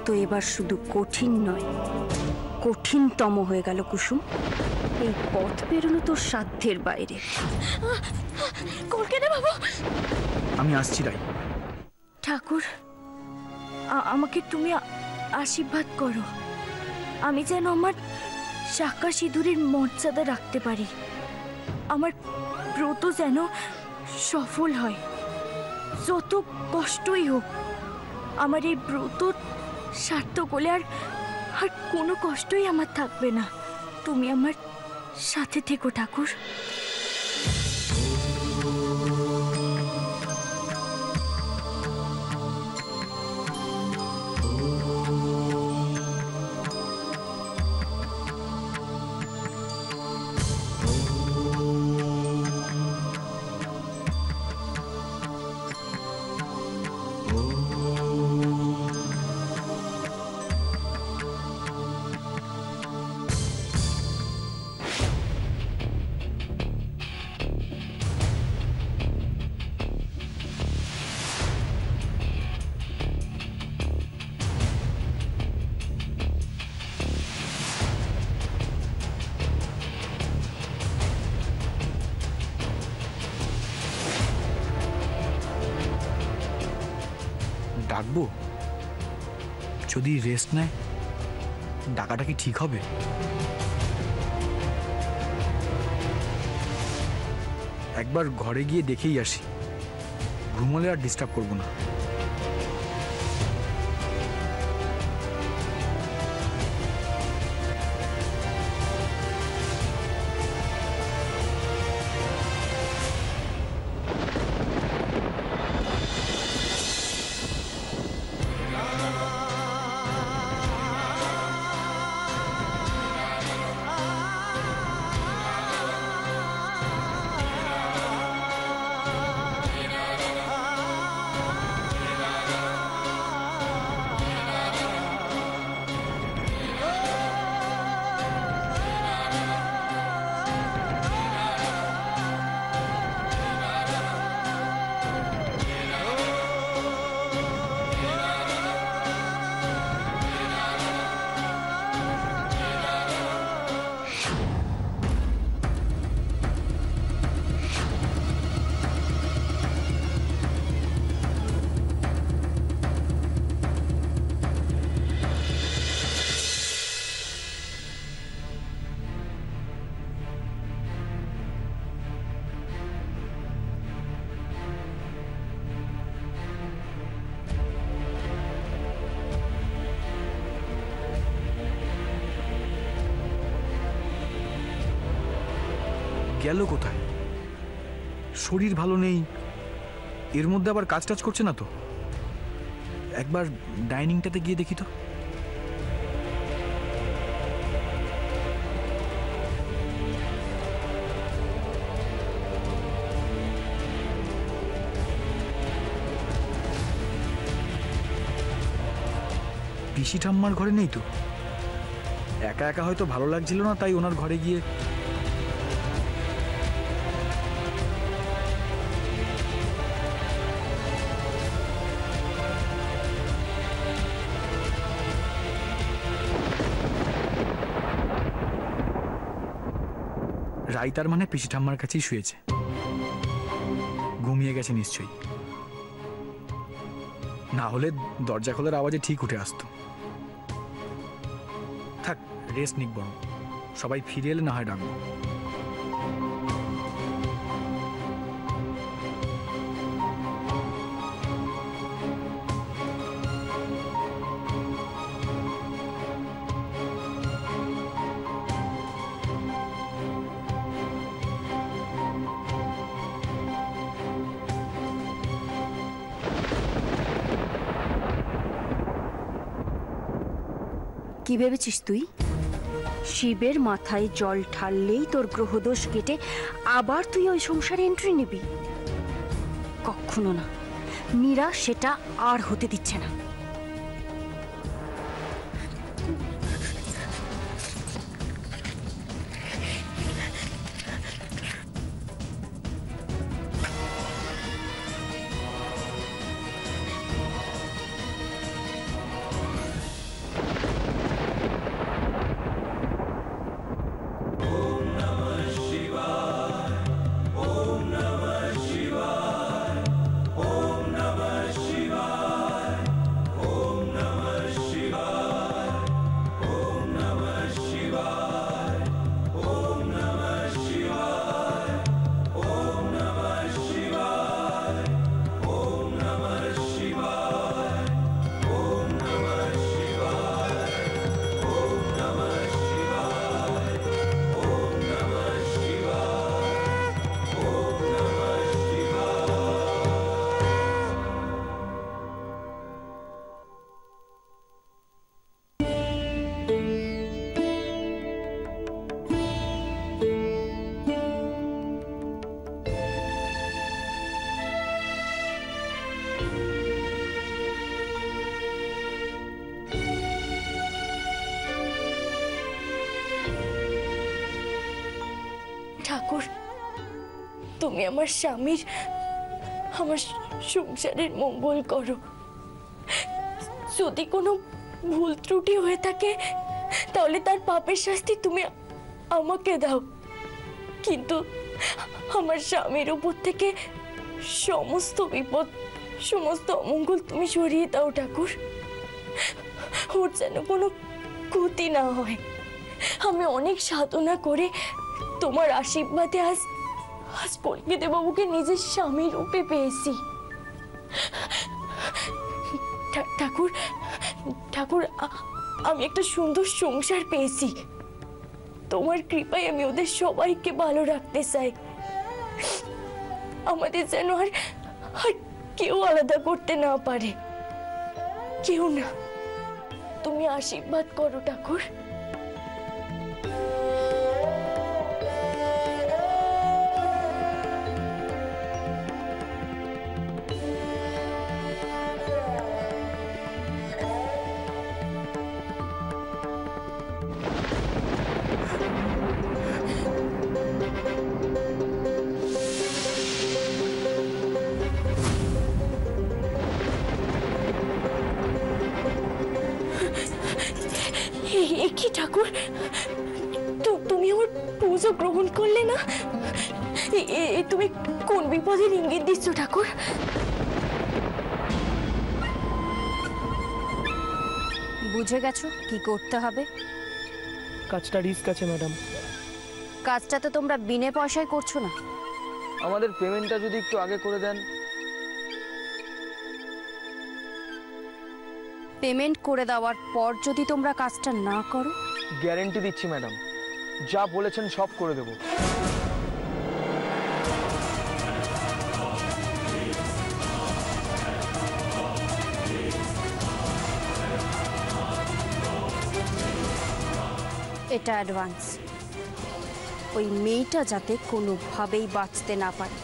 তো এবার শুধু কঠিন নয়, কঠিনতম হয়ে গেল কুসুম। এই পথ পেরোনো তোর সাধ্যের বাইরে। কলকাতা বাবু, আমি আসছি রাই। ঠাকুর, আমাকে তুমি আশীর্বাদ করো, আমি যেন আমার শাখা সিঁদুরের মর্যাদা রাখতে পারি, আমার ব্রত যেন সফল হয়। যত কষ্টই হোক, আমার এই ব্রত সার্থক হলে আর কোনো কষ্টই আমার থাকবে না। তুমি আমার সাথে থেকো ঠাকুর। ডাকবো? যদি রেস্ট নেয় ডাকাটা কি ঠিক হবে? একবার ঘরে গিয়ে দেখেই আসি, ঘুমোলে আর ডিস্টার্ব করবো না। গেল কোথায়? শরীর ভালো নেই, এর মধ্যে আবার কাজ টাজ করছে না তো। একবার ডাইনিংটাতে গিয়ে দেখি তো। পিসি ঠাম্মার ঘরে নেই তো। একা একা হয়তো ভালো লাগছিল না, তাই ওনার ঘরে গিয়ে। রাই তার মানে পিসি ঠাম্মার কাছেই শুয়েছে, ঘুমিয়ে গেছে নিশ্চয়ই। না হলে দরজা খোলার আওয়াজে ঠিক উঠে আসতো। থাক, রেস্ট নিক বরং, সবাই ফিরে এলে না হয় ডাকবো। কি ভেবেছিস তুই? শিবের মাথায় জল ঢাললেই তোর গ্রহদোষ কেটে আবার তুই ওই সংসারে এন্ট্রি নিবি? কখনো না, মীরা সেটা আর হতে দিচ্ছে না। ঠাকুর, তুমি আমার স্বামীর, আমার সংসারের মঙ্গল করো। যদি কোনো ভুল ত্রুটি হয়ে থাকে তাহলে তার পাপের শাস্তি তুমি আমাকে দাও, কিন্তু আমার স্বামীর উপর থেকে সমস্ত বিপদ, সমস্ত অমঙ্গল তুমি সরিয়ে দাও ঠাকুর। ওর যেন কোনো ক্ষতি না হয়। আমি অনেক সাধনা করে তোমার আশীর্বাদে আজ আজ কলকাতা বাবুকে নিজের স্বামী রূপে পেয়েছি। ঠাকুর, ঠাকুর, আমি একটা সুন্দর সংসার পেয়েছি। তোমার কৃপায় আমি ওদের সবাইকে ভালো রাখতে চাই। আমাদের যেন আর কেউ আলাদা করতে না পারে, কেউ না। তুমি আশীর্বাদ করো ঠাকুর। কি ঠাকুর, তুমি আমার পুজো গ্রহণ করলে না? তুমি কোন বিপদের ইঙ্গিত দিচ্ছ ঠাকুর? বুঝে গেছো কি করতে হবে? কাজটা রিস্ক আছে ম্যাডাম। কাজটা তো তোমরা বিনে পয়সায় করছো না। আমাদের পেমেন্টটা যদি একটু আগে করে দেন। পেমেন্ট করে দেওয়ার পর যদি তোমরা কাজটা না করো? গ্যারেন্টি দিচ্ছি ম্যাডাম, যা বলেছেন সব করে দেব। এটা অ্যাডভান্স। ওই মেয়েটা যাতে কোনোভাবেই বাঁচতে না পারে।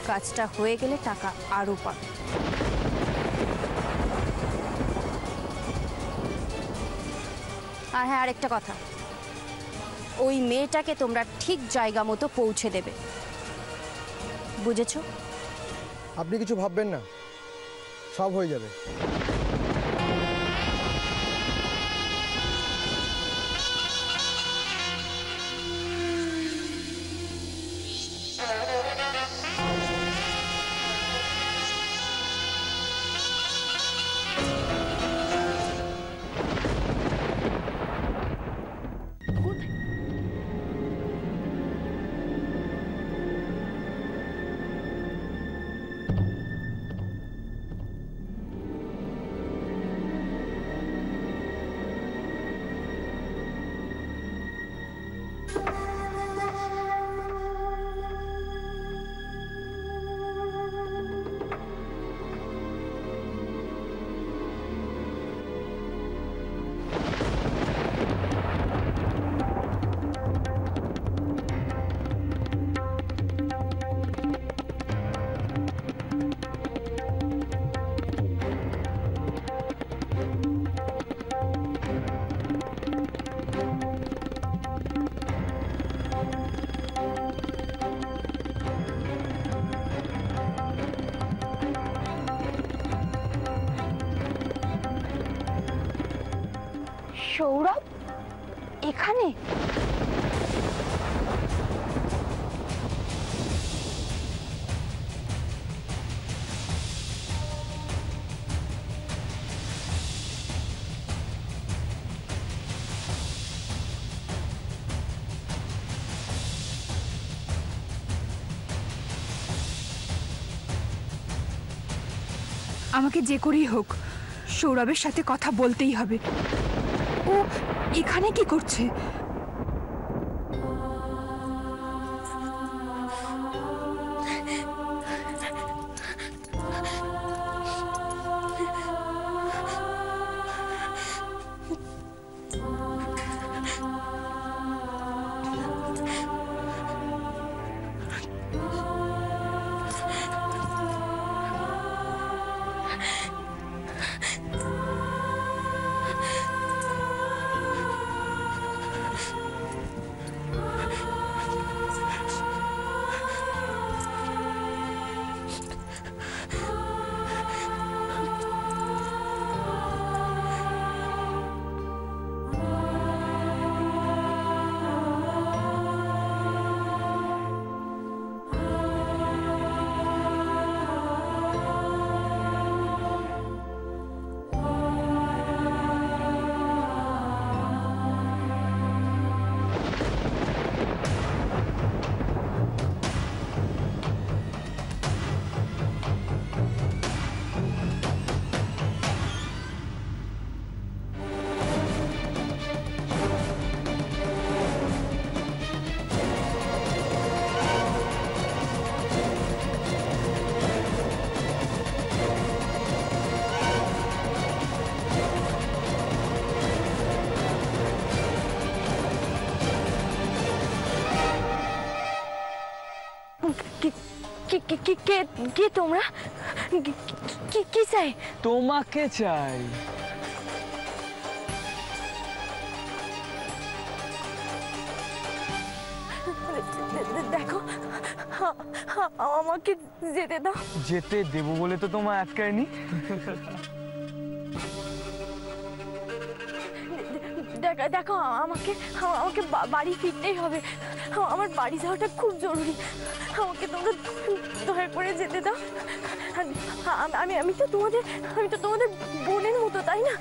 কাজটা হয়ে গেলে টাকা আরও পাবে। আর হ্যাঁ, আরেকটা কথা, ওই মেয়েটাকে তোমরা ঠিক জায়গা মতো পৌঁছে দেবে, বুঝেছো? আপনি কিছু ভাববেন না, সব হয়ে যাবে। সৌরভ এখানে? আমাকে যে করেই হোক সৌরভের সাথে কথা বলতেই হবে। ও এখানে কি করছে? কে কে কে তোমরা কি কি চাই? তোমাকে চাই। দেখো আমাকে যেতে দাও। যেতে দেবো বলে তো তোমায় আটকায়নি। দেখো আমাকে আমাকে বাড়ি ফিরতেই হবে। আমার বাড়ি যাওয়াটা খুব জরুরি। আমাকে তোমরা দয়া করে যেতে দাও। আমি তো তোমাদের বোনের মতো, তাই না?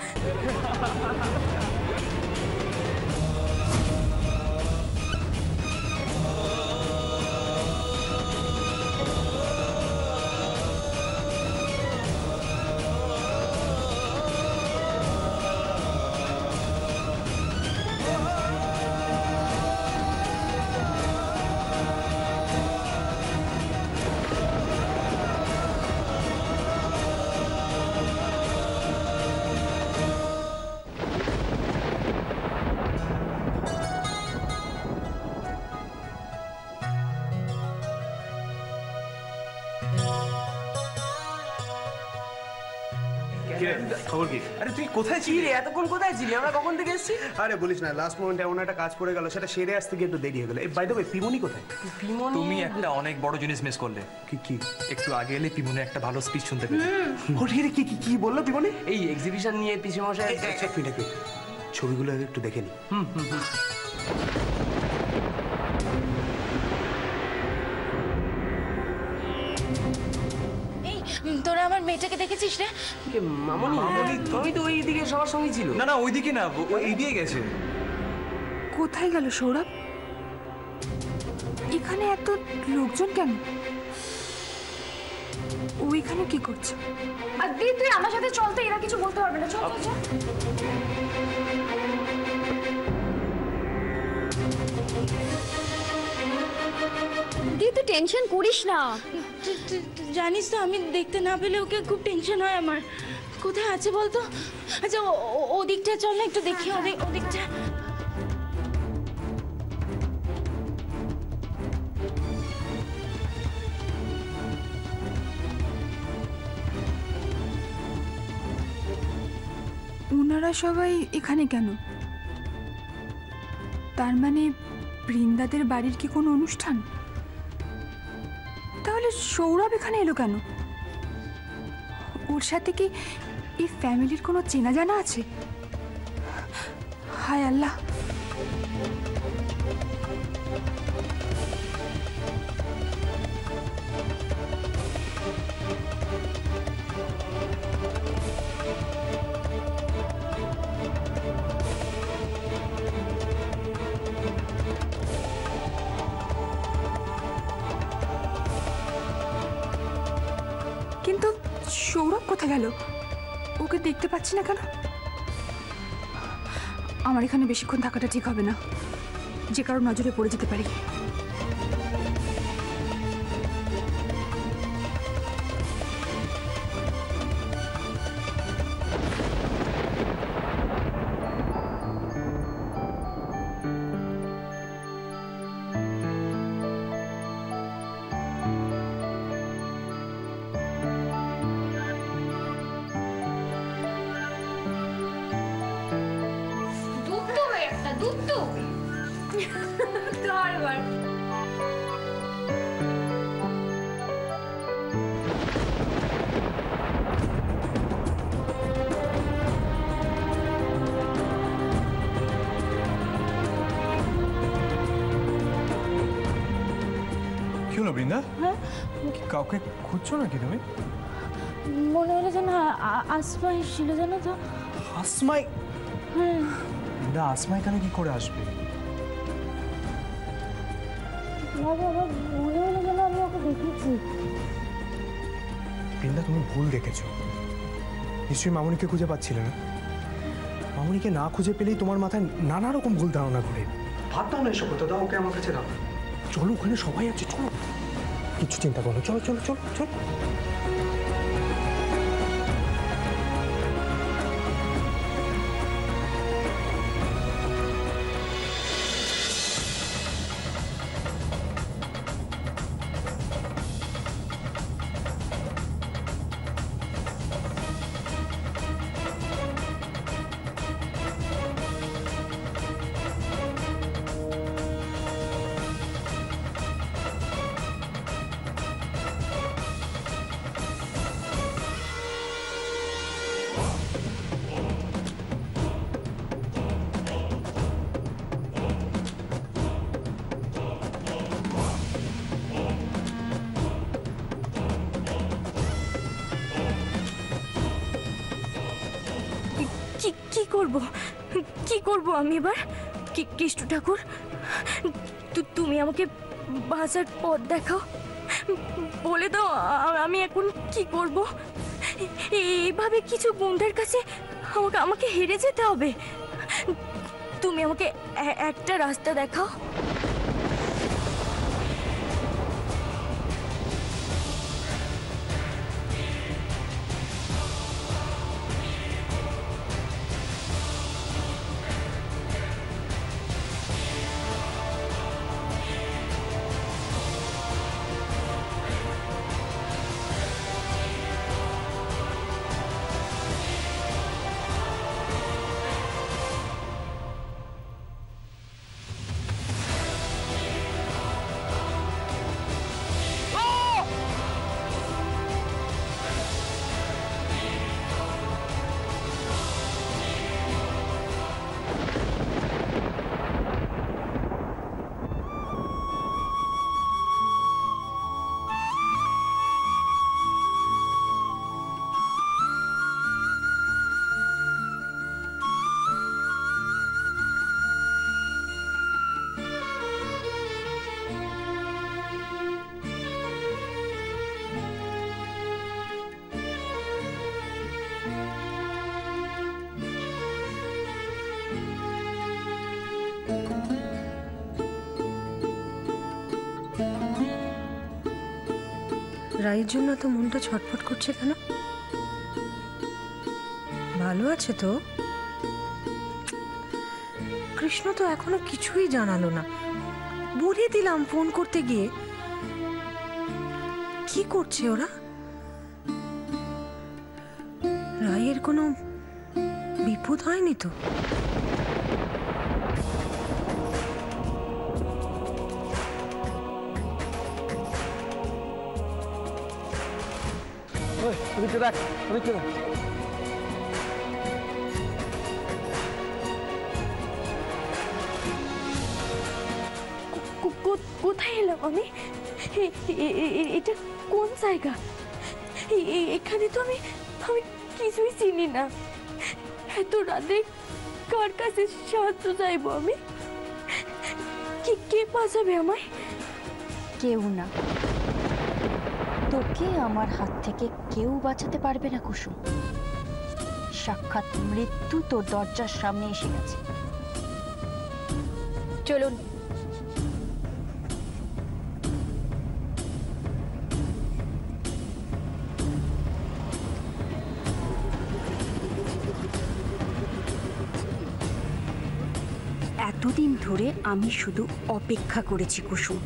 খবর কি? আরে তুই কোথায় ছিলি রে? এতক্ষণ কোথায় ছিলি? আমরা কখন থেকে এসেছি? আরে বলিস না, লাস্ট মোমেন্টে এমন একটা কাজ পড়ে গেল, সেটা সেরে আসতে গিয়ে একটু দেরি হয়ে গেল। বাই দ্য ওয়ে, পিমনি কোথায়? তুমি একটা অনেক বড় জিনিস মিস করলে। কি কি? একটু আগে এলে পিমনে একটা ভালো স্পিচ শুনতে পেলে। ওরে রে, কি কি কি বললো পিমনি? এই এক্সিবিশন নিয়ে পিসিমশাই এক মিনিট, ছবিগুলো একটু দেখে নি। তোরা আমার মেয়েটাকে দেখেছিস রে? মামনি, তুমি তো ওই দিকে সবার সঙ্গে ছিল। না না, ওইদিকে না, ও এই দিয়ে গেছে। কোথায় গেল সৌরভ? এখানে এত লোকজন কেন? ও এখানে কি করছে? আর দি, তুই আমার সাথে চলতে, এরা কিছু বলতে পারবে না। চল চল চল। দি, তুই টেনশন করিস না। জানিস তো, আমি দেখতে না পেলে ওকে খুব টেনশন হয় আমার। কোথায় আছে বলতো? আচ্ছা ওদিকটা চল না, একটু দেখি ওদিকটা। ওনারা সবাই এখানে কেন? তার মানে বৃন্দাদের বাড়ির কি কোনো অনুষ্ঠান? তাহলে সৌরভ এখানে এলো কেন? ওর সাথে কি এই ফ্যামিলির কোনো চেনা জানা আছে? হায় আল্লাহ! কিন্তু সৌরভ কোথায় গেল? ওকে দেখতে পাচ্ছি না কেন? আমার এখানে বেশিক্ষণ থাকাটা ঠিক হবে না, যে কারো নজরে পড়ে যেতে পারি। কি হলো বৃন্দা? কাউকে খুঁজছো নাকি তুমি? মনে হলো যেন আসমাই ছিল, জানো তো? আসমাই? বৃন্দা, আসমাই এখানে কি করে আসবে? আমার মনে হলো যেন আমি ওকে দেখেছি। বৃন্দা, তুমি ভুল দেখেছো। নিশ্চয়ই মামুনিকে খুঁজে পাচ্ছিলে না। মামুনিকে না খুঁজে পেলেই তোমার মাথায় নানা রকম ভুল ধারণা ঘুরে। ভাত দাও না এসব কথা, দাও ওকে আমার কাছে দাও। চলো, ওখানে সবাই আছে, চলো। কিছু চিন্তা করো, চলো চলো চলো চলো। কি করব কি করব আমি এবার? কৃষ্ণ ঠাকুর, তুমি আমাকে বাঁচার পথ দেখাও, বলে দাও আমি এখন কি করব। এইভাবে কিছু গুন্ডার কাছে আমাকে হেরে যেতে হবে। তুমি আমাকে একটা রাস্তা দেখাও। রায়ের জন্য তো মনটা ছটফট করছে কেন? ভালো আছে তো? কৃষ্ণ তো এখনো কিছুই জানালো না। বলে দিলাম ফোন করতে গিয়ে। কি করছে ওরা? রায়ের কোনো বিপদ হয়নি তো? ওদিকে দেখ, ওদিকে দেখ। কোথায় এলাম আমি? এটা কোন জায়গা? এখানে তো আমি কিছুই চিনি না। এত রাতে কার কাছে সাহায্য চাইবো আমি? কে বাঁচাবে আমায়? কেউ না, তোকে আমার হাত থেকে কেউ বাঁচাতে পারবে না কুসুম। সাক্ষাৎ মৃত্যু তোর দরজার সামনে এসে গেছে। চলুন। এতদিন ধরে আমি শুধু অপেক্ষা করেছি কুসুম।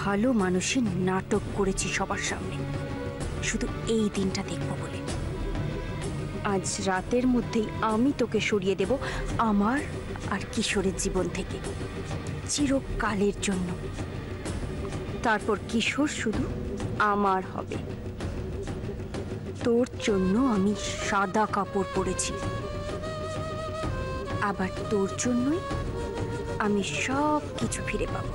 ভালো মানুষের নাটক করেছি সবার সামনে, শুধু এই দিনটা দেখব বলে। আজ রাতের মধ্যেই আমি তোকে সরিয়ে দেব আমার আর কিশোরের জীবন থেকে, চিরকালের জন্য। তারপর কিশোর শুধু আমার হবে। তোর জন্য আমি সাদা কাপড় পরেছি, আবার তোর জন্যই আমি সব কিছু ফিরে পাবো।